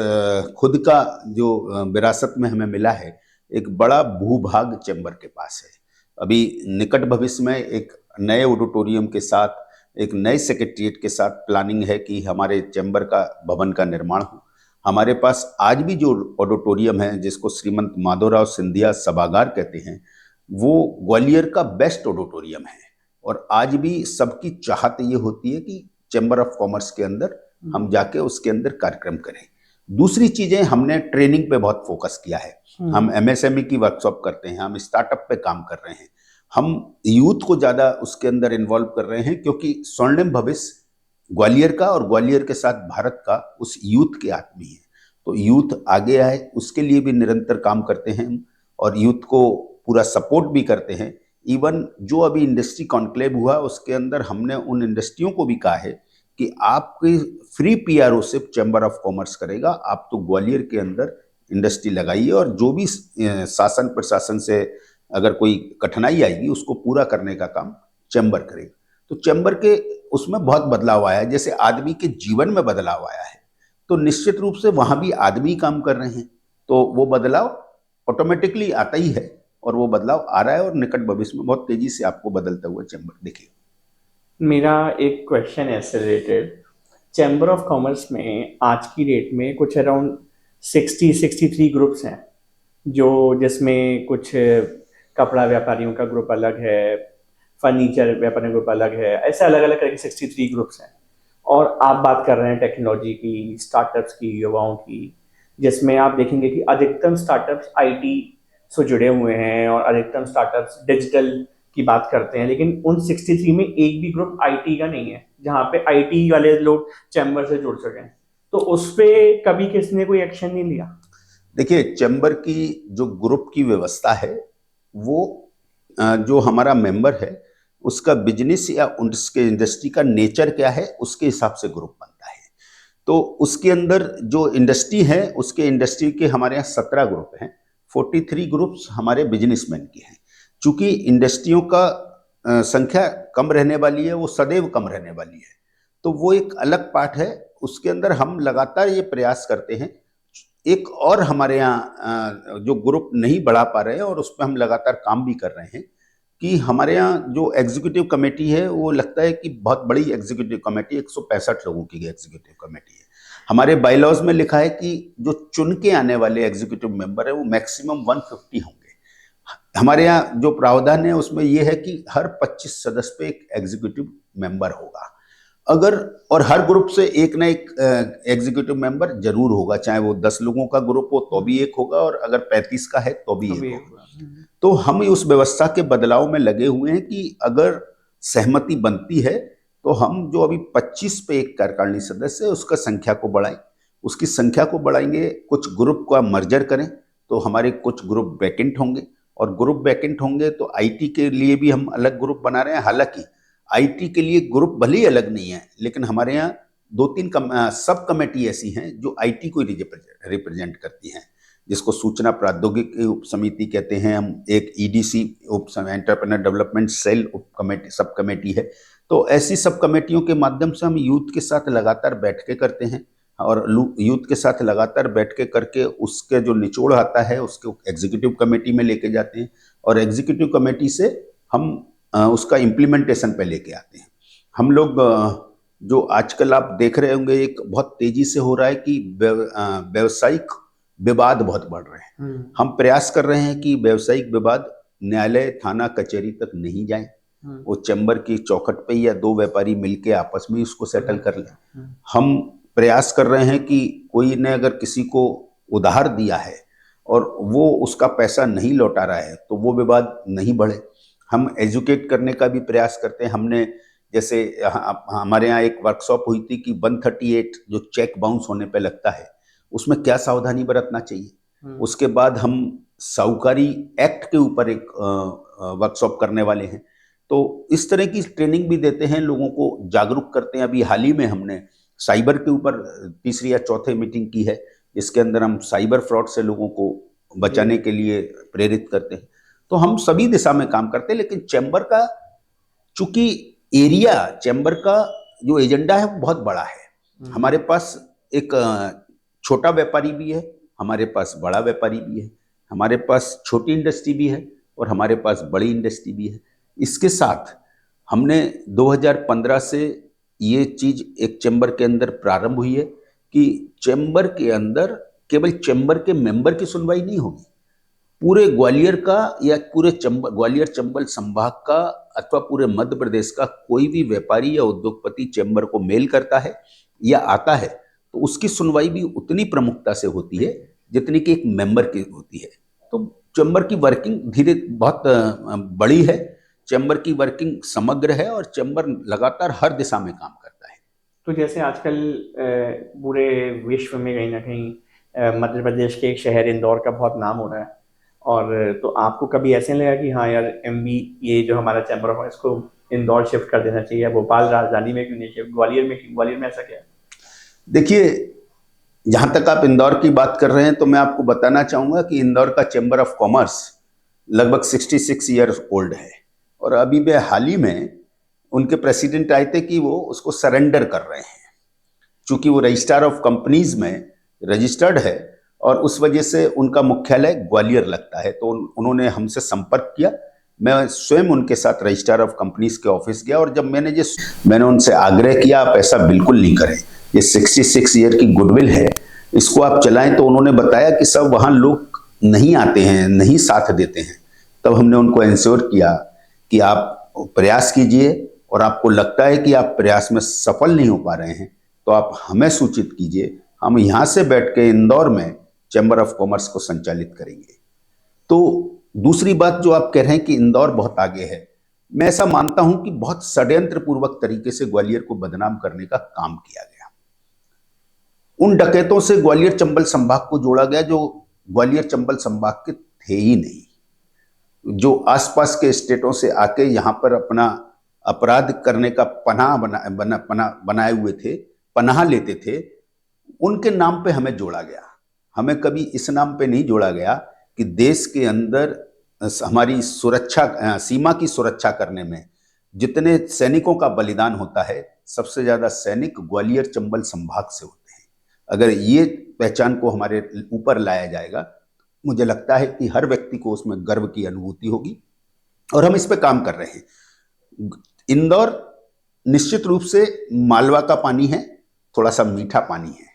खुद का जो विरासत में हमें मिला है, एक बड़ा भूभाग चैम्बर के पास है। अभी निकट भविष्य में एक नए ऑडिटोरियम के साथ, एक नए सेक्रेटरिएट के साथ प्लानिंग है कि हमारे चैम्बर का भवन का निर्माण हो। हमारे पास आज भी जो ऑडिटोरियम है, जिसको श्रीमंत माधवराव सिंधिया सभागार कहते हैं, वो ग्वालियर का बेस्ट ऑडिटोरियम है। और आज भी सबकी चाहत ये होती है कि चैम्बर ऑफ कॉमर्स के अंदर हम जाके उसके अंदर कार्यक्रम करें। दूसरी चीजें, हमने ट्रेनिंग पे बहुत फोकस किया है। हम एमएसएमई की वर्कशॉप करते हैं, हम स्टार्टअप पे काम कर रहे हैं, हम यूथ को ज्यादा उसके अंदर इन्वॉल्व कर रहे हैं, क्योंकि स्वर्णिम भविष्य ग्वालियर का और ग्वालियर के साथ भारत का उस यूथ के हाथ में है। तो यूथ आगे आए उसके लिए भी निरंतर काम करते हैं हम, और यूथ को पूरा सपोर्ट भी करते हैं। इवन जो अभी इंडस्ट्री कॉन्क्लेव हुआ उसके अंदर हमने उन इंडस्ट्रियों को भी कहा है कि आपकी फ्री पीआरओ सिर्फ चैम्बर ऑफ कॉमर्स करेगा, आप तो ग्वालियर के अंदर इंडस्ट्री लगाइए और जो भी शासन प्रशासन से अगर कोई कठिनाई आएगी उसको पूरा करने का काम चैम्बर करेगा। तो चैम्बर के उसमें बहुत बदलाव आया है, जैसे आदमी के जीवन में बदलाव आया है तो निश्चित रूप से वहां भी आदमी काम कर रहे हैं, तो वो बदलाव ऑटोमेटिकली आता ही है और वो बदलाव आ रहा है और निकट भविष्य में बहुत तेजी से आपको बदलता हुआ चैम्बर दिखेगा। मेरा एक क्वेश्चन है इससे रिलेटेड। चैम्बर ऑफ कॉमर्स में आज की डेट में कुछ अराउंड 63 ग्रुप्स हैं, जो जिसमें कुछ कपड़ा व्यापारियों का ग्रुप अलग है, फर्नीचर व्यापारियों का ग्रुप अलग है, ऐसे अलग अलग करके 63 ग्रुप्स हैं। और आप बात कर रहे हैं टेक्नोलॉजी की, स्टार्टअप्स की, युवाओं की, जिसमें आप देखेंगे कि अधिकतम स्टार्टअप्स आईटी से जुड़े हुए हैं और अधिकतम स्टार्टअप्स डिजिटल की बात करते हैं, लेकिन उन 63 में एक भी ग्रुप आईटी का नहीं है जहाँ पे आईटी वाले लोग चैम्बर से जुड़ सकें। तो उस पर कभी किसने कोई एक्शन नहीं लिया? देखिए, चैम्बर की जो ग्रुप की व्यवस्था है वो जो हमारा मेंबर है उसका बिजनेस या उसके इंडस्ट्री का नेचर क्या है उसके हिसाब से ग्रुप बनता है। तो उसके अंदर जो इंडस्ट्री है उसके इंडस्ट्री के हमारे यहाँ 17 ग्रुप हैं, 43 ग्रुप्स हमारे बिजनेसमैन के हैं। चूंकि इंडस्ट्रियों का संख्या कम रहने वाली है, वो सदैव कम रहने वाली है, तो वो एक अलग पार्ट है। उसके अंदर हम लगातार ये प्रयास करते हैं। एक और हमारे यहाँ जो ग्रुप नहीं बढ़ा पा रहे हैं और उस पर हम लगातार काम भी कर रहे हैं कि हमारे यहाँ जो एग्जीक्यूटिव कमेटी है वो लगता है कि बहुत बड़ी एग्जीक्यूटिव कमेटी, 165 लोगों की एग्जीक्यूटिव कमेटी है। हमारे बायलॉज में लिखा है कि जो चुन के आने वाले एग्जीक्यूटिव मेंबर है वो मैक्सिमम 150 होंगे। हमारे यहाँ जो प्रावधान है उसमें ये है कि हर 25 सदस्य पे एक एग्जीक्यूटिव मेंबर होगा, अगर, और हर ग्रुप से एक ना एक एग्जीक्यूटिव मेंबर जरूर होगा, चाहे वो 10 लोगों का ग्रुप हो तो भी एक होगा और अगर 35 का है तो भी एक होगा। तो हम उस व्यवस्था के बदलाव में लगे हुए हैं कि अगर सहमति बनती है तो हम जो अभी 25 पे एक कार्यकारिणी सदस्य है उसका संख्या को बढ़ाएं, उसकी संख्या को बढ़ाएंगे, कुछ ग्रुप का मर्जर करें तो हमारे कुछ ग्रुप वैकेंट होंगे, और ग्रुप वैकेंट होंगे तो आईटी के लिए भी हम अलग ग्रुप बना रहे हैं। हालांकि आईटी के लिए ग्रुप भले ही अलग नहीं है, लेकिन हमारे यहाँ 2-3 सब कमेटी ऐसी हैं जो आईटी को रिप्रेजेंट करती हैं, जिसको सूचना प्रौद्योगिकी उप समिति कहते हैं हम। एक ईडीसी उप एंटरप्रेन्योर डेवलपमेंट सेल उप कमेटी सब कमेटी है। तो ऐसी सब कमेटियों के माध्यम से हम यूथ के साथ लगातार बैठकें करते हैं और यूथ के साथ लगातार बैठकें करके उसके जो निचोड़ आता है उसको एग्जीक्यूटिव कमेटी में लेके जाते हैं और एग्जीक्यूटिव कमेटी से हम उसका इम्प्लीमेंटेशन पे लेके आते हैं। हम लोग जो आजकल आप देख रहे होंगे एक बहुत तेजी से हो रहा है कि व्यावसायिक विवाद बहुत बढ़ रहे हैं। हम प्रयास कर रहे हैं कि व्यावसायिक विवाद न्यायालय, थाना, कचहरी तक नहीं जाए, वो चैम्बर की चौखट पे या दो व्यापारी मिलके आपस में उसको सेटल कर ले। हम प्रयास कर रहे हैं कि कोई ने अगर किसी को उधार दिया है और वो उसका पैसा नहीं लौटा रहा है तो वो विवाद नहीं बढ़े। हम एजुकेट करने का भी प्रयास करते हैं। हमने जैसे हमारे यहाँ एक वर्कशॉप हुई थी कि 138 जो चेक बाउंस होने पे लगता है उसमें क्या सावधानी बरतना चाहिए। उसके बाद हम साहूकारी एक्ट के ऊपर एक वर्कशॉप करने वाले हैं, तो इस तरह की ट्रेनिंग भी देते हैं, लोगों को जागरूक करते हैं। अभी हाल ही में हमने साइबर के ऊपर तीसरी या चौथी मीटिंग की है, इसके अंदर हम साइबर फ्रॉड से लोगों को बचाने के लिए प्रेरित करते हैं। तो हम सभी दिशा में काम करते हैं, लेकिन चैम्बर का चूंकि एरिया, चैम्बर का जो एजेंडा है वो बहुत बड़ा है। हमारे पास एक छोटा व्यापारी भी है, हमारे पास बड़ा व्यापारी भी है, हमारे पास छोटी इंडस्ट्री भी है और हमारे पास बड़ी इंडस्ट्री भी है। इसके साथ हमने 2015 से ये चीज एक चैम्बर के अंदर प्रारंभ हुई है कि चैम्बर के अंदर केवल चैम्बर के मेंबर की सुनवाई नहीं होगी, पूरे ग्वालियर का या पूरे ग्वालियर चंबल संभाग का अथवा पूरे मध्य प्रदेश का कोई भी व्यापारी या उद्योगपति चैम्बर को मेल करता है या आता है तो उसकी सुनवाई भी उतनी प्रमुखता से होती है जितनी कि एक मेंबर की होती है। तो चैम्बर की वर्किंग धीरे बहुत बड़ी है, चैम्बर की वर्किंग समग्र है और चैम्बर लगातार हर दिशा में काम करता है। तो जैसे आजकल पूरे विश्व में कहीं ना कहीं मध्य प्रदेश के एक शहर इंदौर का बहुत नाम हो रहा है, और तो आपको कभी ऐसे नहीं लगा कि हाँ यार एमबी, ये जो हमारा चैम्बर ऑफ कॉमर्स, इसको इंदौर शिफ्ट कर देना चाहिए, भोपाल राजधानी में क्यों नहीं शिफ्ट, ग्वालियर में क्यों, ग्वालियर में ऐसा क्या है? देखिए, जहां तक आप इंदौर की बात कर रहे हैं तो मैं आपको बताना चाहूंगा कि इंदौर का चैम्बर ऑफ कॉमर्स लगभग 66 ईयर्स ओल्ड है, और अभी भी हाल ही में उनके प्रेसिडेंट आए थे कि वो उसको सरेंडर कर रहे हैं, चूंकि वो रजिस्ट्रार ऑफ कंपनीज में रजिस्टर्ड है और उस वजह से उनका मुख्यालय ग्वालियर लगता है। तो उन्होंने हमसे संपर्क किया, मैं स्वयं उनके साथ रजिस्ट्रार ऑफ कंपनीज के ऑफिस गया, और जब मैंने उनसे आग्रह किया आप ऐसा बिल्कुल नहीं करें, ये 66 ईयर की गुडविल है, इसको आप चलाएं, तो उन्होंने बताया कि सब वहाँ लोग नहीं आते हैं, नहीं साथ देते हैं। तब हमने उनको इंश्योर किया कि आप प्रयास कीजिए, और आपको लगता है कि आप प्रयास में सफल नहीं हो पा रहे हैं तो आप हमें सूचित कीजिए, हम यहाँ से बैठ के इंदौर में चैम्बर ऑफ कॉमर्स को संचालित करेंगे। तो दूसरी बात जो आप कह रहे हैं कि इंदौर बहुत आगे है, मैं ऐसा मानता हूं कि बहुत षड्यंत्र पूर्वक तरीके से ग्वालियर को बदनाम करने का काम किया गया। उन डकैतों से ग्वालियर चंबल संभाग को जोड़ा गया जो ग्वालियर चंबल संभाग के थे ही नहीं, जो आसपास के स्टेटों से आके यहाँ पर अपना अपराध करने का बनाए हुए थे, पनाह लेते थे, उनके नाम पे हमें जोड़ा गया। हमें कभी इस नाम पे नहीं जोड़ा गया कि देश के अंदर हमारी सुरक्षा, सीमा की सुरक्षा करने में जितने सैनिकों का बलिदान होता है, सबसे ज्यादा सैनिक ग्वालियर चंबल संभाग से होते हैं। अगर ये पहचान को हमारे ऊपर लाया जाएगा, मुझे लगता है कि हर व्यक्ति को उसमें गर्व की अनुभूति होगी, और हम इस पे काम कर रहे हैं। इंदौर निश्चित रूप से मालवा का पानी है, थोड़ा सा मीठा पानी है,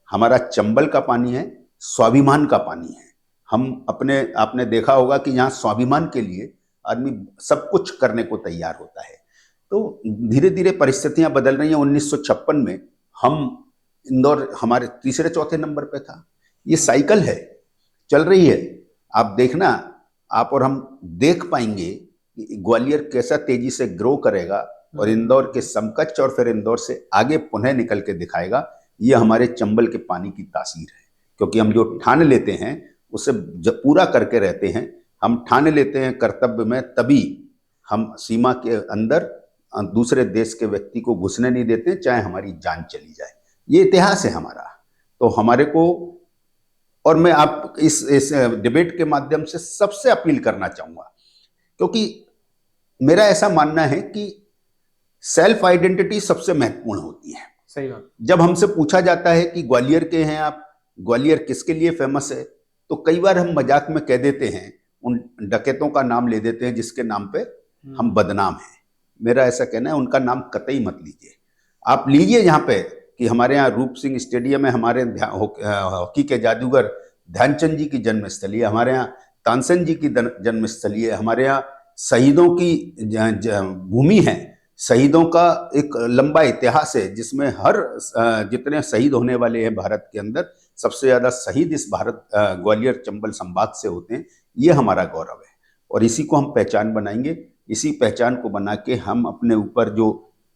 हमारा चंबल का पानी है, स्वाभिमान का पानी है। हम आपने देखा होगा कि यहाँ स्वाभिमान के लिए आदमी सब कुछ करने को तैयार होता है। तो धीरे धीरे परिस्थितियां बदल रही हैं। 1956 में हम इंदौर हमारे तीसरे चौथे नंबर पे था। ये साइकिल है, चल रही है। आप देखना, आप और हम देख पाएंगे कि ग्वालियर कैसा तेजी से ग्रो करेगा और इंदौर के समकक्ष और फिर इंदौर से आगे पुनः निकल के दिखाएगा। ये हमारे चंबल के पानी की तासीर है, क्योंकि हम जो ठान लेते हैं उसे जब पूरा करके रहते हैं। हम ठान लेते हैं कर्तव्य में, तभी हम सीमा के अंदर दूसरे देश के व्यक्ति को घुसने नहीं देते, चाहे हमारी जान चली जाए। ये इतिहास है हमारा। तो हमारे को, और मैं आप इस डिबेट के माध्यम से सबसे अपील करना चाहूंगा, क्योंकि मेरा ऐसा मानना है कि सेल्फ आइडेंटिटी सबसे महत्वपूर्ण होती है। सही बात। जब हमसे पूछा जाता है कि ग्वालियर के हैं आप, ग्वालियर किसके लिए फेमस है, तो कई बार हम मजाक में कह देते हैं, उन डकैतों का नाम ले देते हैं जिसके नाम पे हम बदनाम हैं। मेरा ऐसा कहना है, उनका नाम कतई मत लीजिए। आप लीजिए यहाँ पे कि हमारे यहाँ रूप सिंह स्टेडियम है, हमारे हॉकी के जादूगर ध्यानचंद जी की जन्मस्थली है, हमारे यहाँ तानसेन जी की जन्मस्थली है, हमारे यहाँ शहीदों की भूमि है। शहीदों का एक लंबा इतिहास है, जिसमें हर जितने शहीद होने वाले हैं भारत के अंदर, सबसे ज्यादा शहीद इस ग्वालियर चंबल संभाग से होते हैं। ये हमारा गौरव है, और इसी को हम पहचान बनाएंगे। इसी पहचान को बना के हम अपने ऊपर जो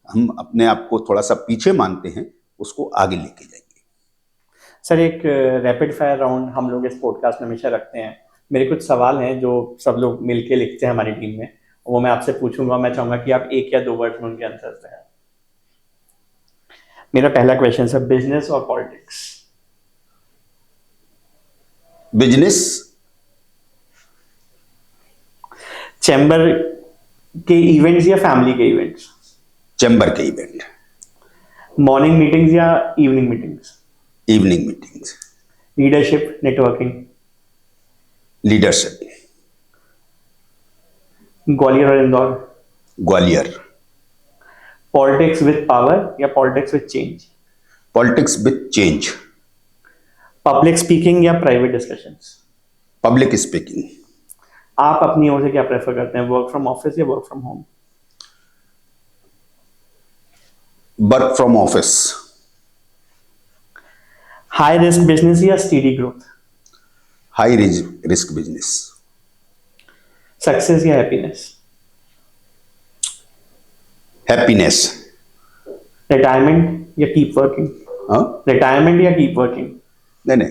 हम अपने आप को थोड़ा सा पीछे मानते हैं, उसको आगे लेके जाएंगे। सर, एक रैपिड फायर राउंड हम लोग इस पॉडकास्ट में हमेशा रखते हैं। मेरे कुछ सवाल हैं जो सब लोग मिलके लिखते हैं हमारी टीम में, वो मैं आपसे पूछूंगा। मैं चाहूंगा कि आप 1 या 2 वर्ड में उनके आंसर दें। मेरा पहला क्वेश्चन है, बिजनेस और पॉलिटिक्स? बिजनेस। चैम्बर के इवेंट्स या फैमिली के इवेंट्स? चैम्बर के इवेंट। मॉर्निंग मीटिंग्स या evening meetings? Evening meetings. Leadership, networking? Leadership. Gwalior और Indore? Gwalior. Politics with power या politics with change? Politics with change. Public speaking या प्राइवेट डिस्कशंस? Public speaking. आप अपनी ओर से क्या प्रेफर करते हैं, वर्क फ्रॉम ऑफिस या work from home? Work from office. High risk business या steady growth? High risk business. Success या हैप्पीनेस? हैप्पीनेस। रिटायरमेंट या कीप वर्किंग? रिटायरमेंट या कीप वर्किंग? नहीं,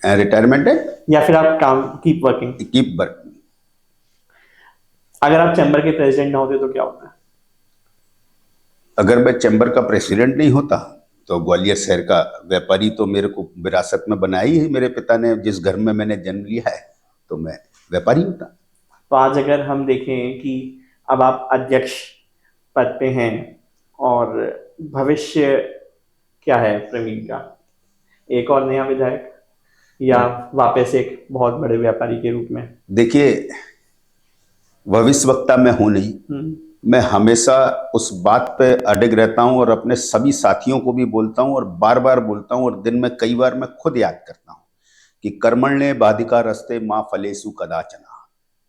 रिटायरमेंट है, या फिर आप काम कीप वर्किंग? Keep working. अगर आप चैम्बर के प्रेसिडेंट ना होते तो क्या होता? अगर मैं चैम्बर का प्रेसिडेंट नहीं होता तो ग्वालियर शहर का व्यापारी तो मेरे को विरासत में बनाया ही है मेरे पिता ने, जिस घर में मैंने जन्म लिया है, तो मैं व्यापारी होता। तो आज अगर हम देखें कि अब आप अध्यक्ष पद पे हैं और भविष्य क्या है प्रवीण का, एक और नया विधायक या वापस एक बहुत बड़े व्यापारी के रूप में? देखिए, भविष्यवक्ता मैं हूं नहीं, मैं हमेशा उस बात पे अडिग रहता हूं और अपने सभी साथियों को भी बोलता हूं और बार बार बोलता हूं और दिन में कई बार मैं खुद याद करता हूं कि कर्मण्ये बाधिकारस्ते मां फलेषु कदाचन।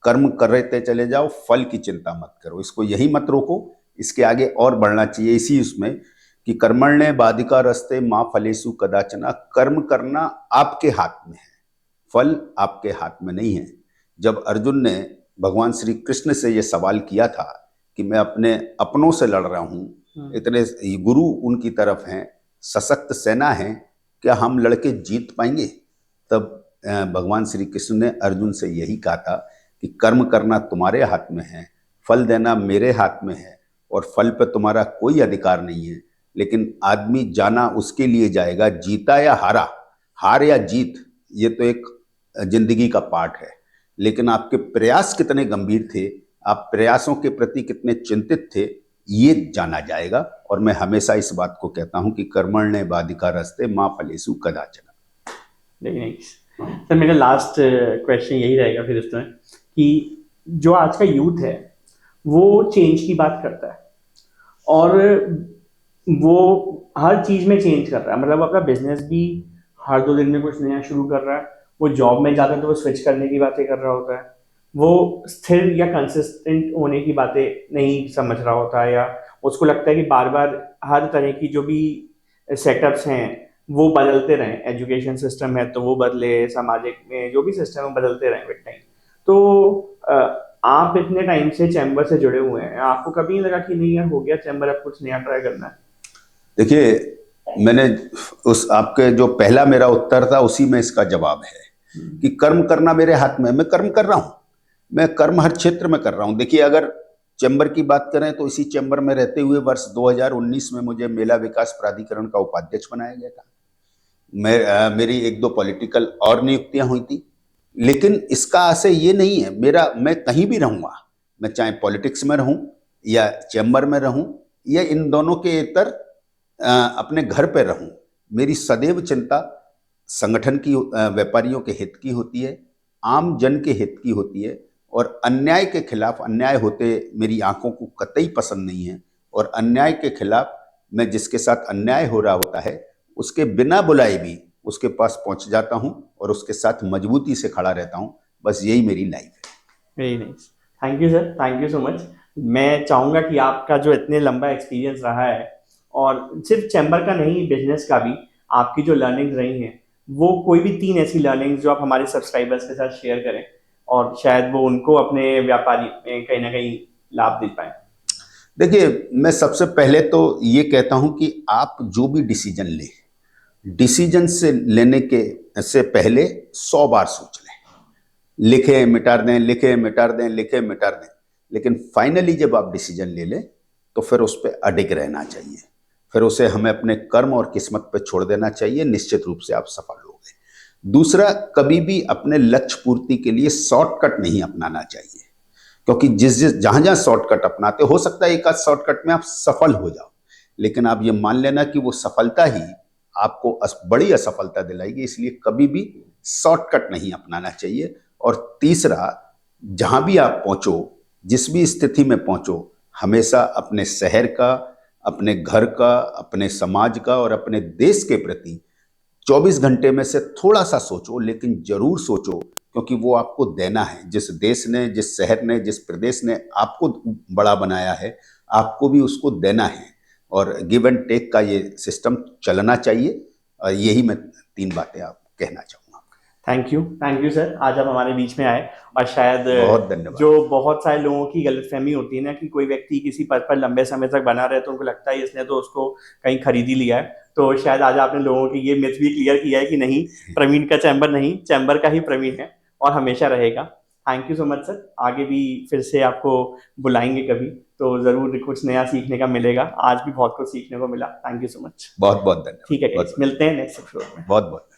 कर्म करते चले जाओ, फल की चिंता मत करो। इसको यही मत रोको, इसके आगे और बढ़ना चाहिए इसी उसमें कि कर्मण्ये बाधिकारस्ते मां फलेषु कदाचन। कर्म करना आपके हाथ में है, फल आपके हाथ में नहीं है। जब अर्जुन ने भगवान श्री कृष्ण से ये सवाल किया था कि मैं अपने अपनों से लड़ रहा हूँ, इतने गुरु उनकी तरफ हैं, सशक्त सेना है, क्या हम लड़के जीत पाएंगे? तब भगवान श्री कृष्ण ने अर्जुन से यही कहा था कि कर्म करना तुम्हारे हाथ में है, फल देना मेरे हाथ में है, और फल पे तुम्हारा कोई अधिकार नहीं है। लेकिन आदमी जाना उसके लिए जाएगा, जीता या हारा, हार या जीत ये तो एक जिंदगी का पार्ट है, लेकिन आपके प्रयास कितने गंभीर थे, आप प्रयासों के प्रति कितने चिंतित थे, ये जाना जाएगा। और मैं हमेशा इस बात को कहता हूं कि कर्मण्ये बाधिकारस्ते मां फलेषु कदाचन। सर, मेरा लास्ट क्वेश्चन यही रहेगा फिर इसमें कि जो आज का यूथ है वो चेंज की बात करता है और वो हर चीज में चेंज कर रहा है, मतलब अपना बिजनेस भी हर 2 दिन में कुछ नया शुरू कर रहा है, वो जॉब में जाता है तो वो स्विच करने की बातें कर रहा होता है, वो स्थिर या कंसिस्टेंट होने की बातें नहीं समझ रहा होता है, या उसको लगता है कि बार बार हर तरह की जो भी सेटअप्स हैं वो बदलते रहें, एजुकेशन सिस्टम है तो वो बदले, सामाजिक में जो भी सिस्टम है बदलते रहें विद टाइम। तो आप इतने टाइम से चैम्बर से जुड़े हुए हैं, आपको कभी नहीं लगा कि नहीं यार हो गया चैम्बर, अब कुछ नया ट्राई करना है? देखिए, मैंने उस आपके जो पहला मेरा उत्तर था उसी में इसका जवाब है कि कर्म करना मेरे हाथ में है। मैं कर्म कर रहा हूँ, मैं कर्म हर क्षेत्र में कर रहा हूँ। देखिए, अगर चैम्बर की बात करें तो इसी चैम्बर में रहते हुए वर्ष 2019 में मुझे मेला विकास प्राधिकरण का उपाध्यक्ष बनाया गया था। मेरी 1-2 पॉलिटिकल और नियुक्तियां हुई थी, लेकिन इसका आशय ये नहीं है मेरा, मैं कहीं भी रहूंगा, मैं चाहे पॉलिटिक्स में रहूं या चैम्बर में रहूं या इन दोनों के इतर अपने घर पे रहूं, मेरी सदैव चिंता संगठन की, व्यापारियों के हित की होती है, आम जन के हित की होती है, और अन्याय के खिलाफ, अन्याय होते मेरी आंखों को कतई पसंद नहीं है, और अन्याय के खिलाफ मैं जिसके साथ अन्याय हो रहा होता है उसके बिना बुलाए भी उसके पास पहुंच जाता हूं और उसके साथ मजबूती से खड़ा रहता हूं। बस यही मेरी लाइफ है। Very nice, thank you sir, thank you so much. मैं चाहूँगा कि आपका जो इतने लंबा एक्सपीरियंस रहा है, और सिर्फ चैम्बर का नहीं बिजनेस का भी, आपकी जो लर्निंग्स रही हैं वो कोई भी 3 ऐसी लर्निंग्स जो आप हमारे सब्सक्राइबर्स के साथ शेयर करें और शायद वो उनको अपने व्यापारी में कहीं ना कहीं लाभ दे पाए। देखिए, मैं सबसे पहले तो ये कहता हूं कि आप जो भी डिसीजन लें, डिसीजन से लेने के से पहले 100 बार सोच लें, लिखे मिटा दें, लिखे मिटा दें, लिखे मिटा दें, लेकिन फाइनली जब आप डिसीजन ले लें तो फिर उस पर अडिग रहना चाहिए, फिर उसे हमें अपने कर्म और किस्मत पे छोड़ देना चाहिए। निश्चित रूप से आप सफल होंगे। दूसरा, कभी भी अपने लक्ष्य पूर्ति के लिए शॉर्टकट नहीं अपनाना चाहिए, क्योंकि जहां जहां शॉर्टकट अपनाते, हो सकता है एक आध शॉर्टकट में आप सफल हो जाओ, लेकिन आप ये मान लेना कि वो सफलता ही आपको बड़ी असफलता दिलाएगी। इसलिए कभी भी शॉर्टकट नहीं अपनाना चाहिए। और तीसरा, जहां भी आप पहुंचो, जिस भी स्थिति में पहुंचो, हमेशा अपने शहर का, अपने घर का, अपने समाज का और अपने देश के प्रति 24 घंटे में से थोड़ा सा सोचो, लेकिन जरूर सोचो, क्योंकि वो आपको देना है। जिस देश ने, जिस शहर ने, जिस प्रदेश ने आपको बड़ा बनाया है, आपको भी उसको देना है, और गिव एंड टेक का ये सिस्टम चलना चाहिए। यही मैं 3 बातें आप कहना चाहूँगा। थैंक यू सर, आज आप हमारे बीच में आए। और शायद बहुत धन्यवाद। जो बहुत सारे लोगों की गलतफहमी होती है ना कि कोई व्यक्ति किसी पद पर लंबे समय तक बना रहे तो उनको लगता है इसने तो उसको कहीं खरीद ही लिया है, तो शायद आज आपने लोगों की ये मिथ भी क्लियर किया है कि नहीं, प्रवीण का चैम्बर नहीं, चैम्बर का ही प्रवीण है और हमेशा रहेगा। Thank you so much sir, आगे भी फिर से आपको बुलाएंगे कभी, तो जरूर कुछ नया सीखने का मिलेगा। आज भी बहुत कुछ सीखने को मिला। Thank you so much. बहुत बहुत धन्यवाद। ठीक है guys, मिलते हैं नेक्स्ट एपिसोड में। बहुत बहुत